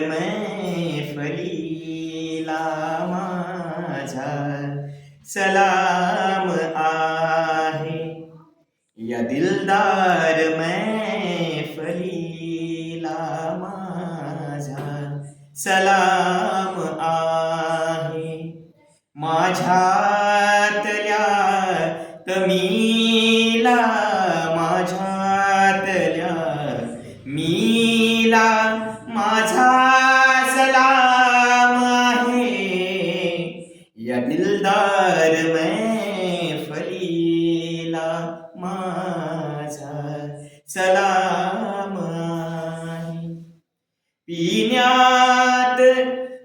मैफलीला माझा सलाम आहे. या दिलदार मैफलीला माझा सलाम आहे. माझ्यातल्या कमीला माझ्यातल्या मीला माझा सलाम आहे. या दिलदार मैफलीला माझा सलाम आहे. पिण्यात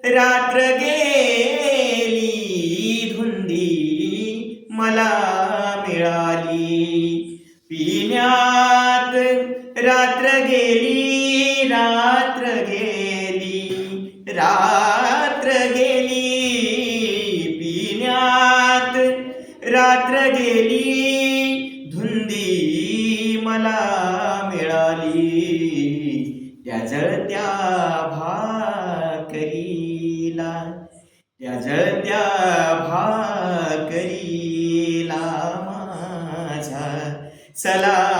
रात्र गेली धुंदी मला मिळाली. पिण्यात रात्र गेली, रात्र गेली, रात्र गेली. पिण्यात रात्र गेली धुंदी मला मिळाली. त्या जळत्या भाकरीला, त्या जळत्या भाकरीला माझा सलाम